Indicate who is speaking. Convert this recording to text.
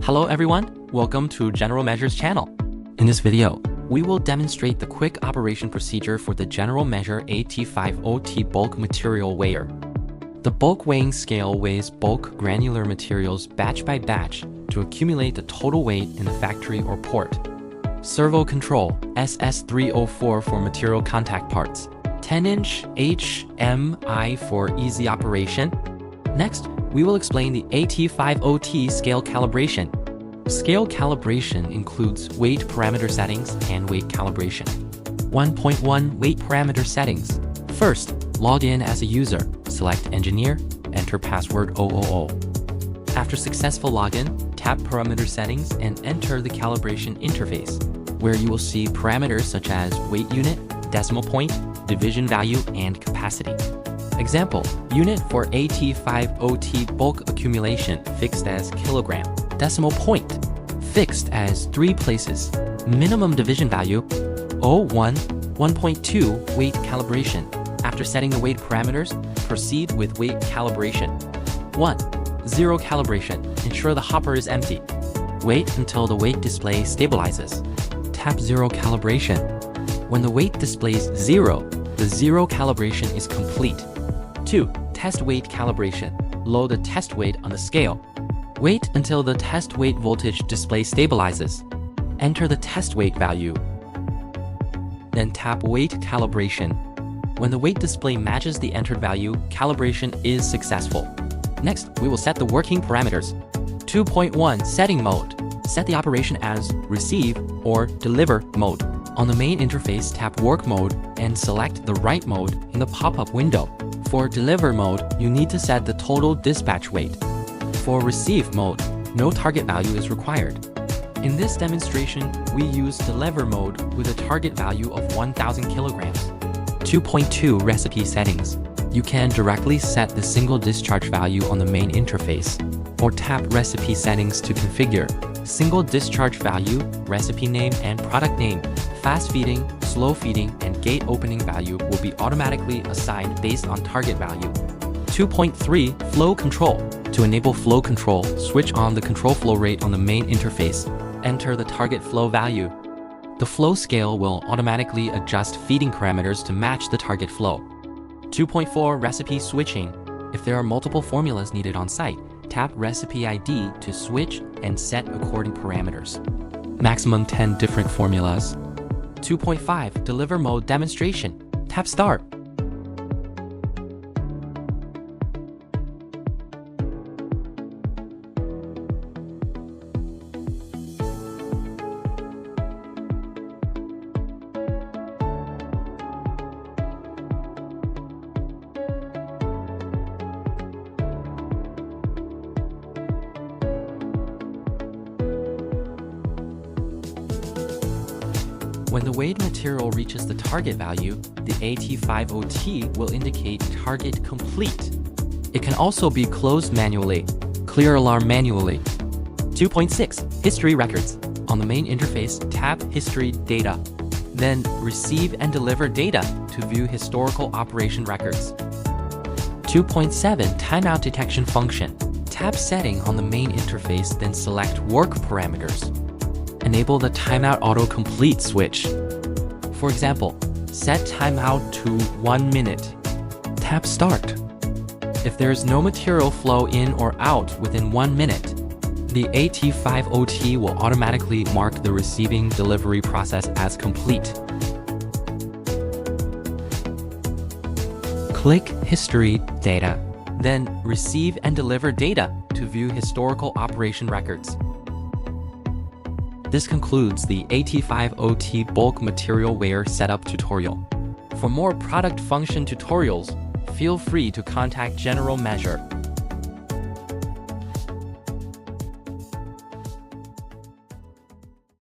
Speaker 1: Hello everyone, welcome to General Measure's channel. In this video, we will demonstrate the quick operation procedure for the General Measure AT-50T bulk material weigher. The bulk weighing scale weighs bulk granular materials batch by batch to accumulate the total weight in the factory or port. Servo control SS304 for material contact parts. 10-inch HMI for easy operation. Next, we will explain the AT-50T scale calibration. Scale calibration includes weight parameter settings and weight calibration. 1.1 Weight parameter settings. First, log in as a user. Select Engineer, enter password 000. After successful login, tap Parameter Settings and enter the calibration interface, where you will see parameters such as weight unit, decimal point, division value, and capacity. Example, unit for AT-50T bulk accumulation fixed as kilogram. Decimal point fixed as 3 places. Minimum division value 0.1, 1.2 weight calibration. After setting the weight parameters, proceed with weight calibration. 1. Zero calibration. Ensure the hopper is empty. Wait until the weight display stabilizes. Tap zero calibration. When the weight displays 0, the zero calibration is complete. 2. Test weight calibration. Load the test weight on the scale. Wait until the test weight voltage display stabilizes. Enter the test weight value. Then tap weight calibration. When the weight display matches the entered value, calibration is successful. Next, we will set the working parameters. 2.1 Setting mode. Set the operation as Receive or Deliver mode. On the main interface, tap Work mode and select the right mode in the pop-up window. For Deliver mode, you need to set the total dispatch weight. For Receive mode, no target value is required. In this demonstration, we use Deliver mode with a target value of 1,000 kilograms. 2.2 Recipe settings. You can directly set the single discharge value on the main interface, or tap Recipe settings to configure single discharge value, recipe name, and product name. Fast feeding, slow feeding, and gate opening value will be automatically assigned based on target value. 2.3 Flow control. To enable flow control, switch on the control flow rate on the main interface. Enter the target flow value. The flow scale will automatically adjust feeding parameters to match the target flow. 2.4 Recipe switching. If there are multiple formulas needed on site, tap Recipe ID to switch and set according parameters. Maximum 10 different formulas. 2.5 Deliver mode demonstration. Tap Start. When the weighed material reaches the target value, the AT-50T will indicate target complete. It can also be closed manually, clear alarm manually. 2.6 History records. On the main interface, tap History Data. Then Receive and Deliver Data to view historical operation records. 2.7 Timeout detection function. Tap Setting on the main interface, then select Work parameters. Enable the Timeout Autocomplete switch. For example, set timeout to 1 minute. Tap Start. If there is no material flow in or out within 1 minute, the AT-50T will automatically mark the receiving delivery process as complete. Click History Data, then Receive and Deliver Data to view historical operation records. This concludes the AT-50T bulk material weigher setup tutorial. For more product function tutorials, feel free to contact General Measure.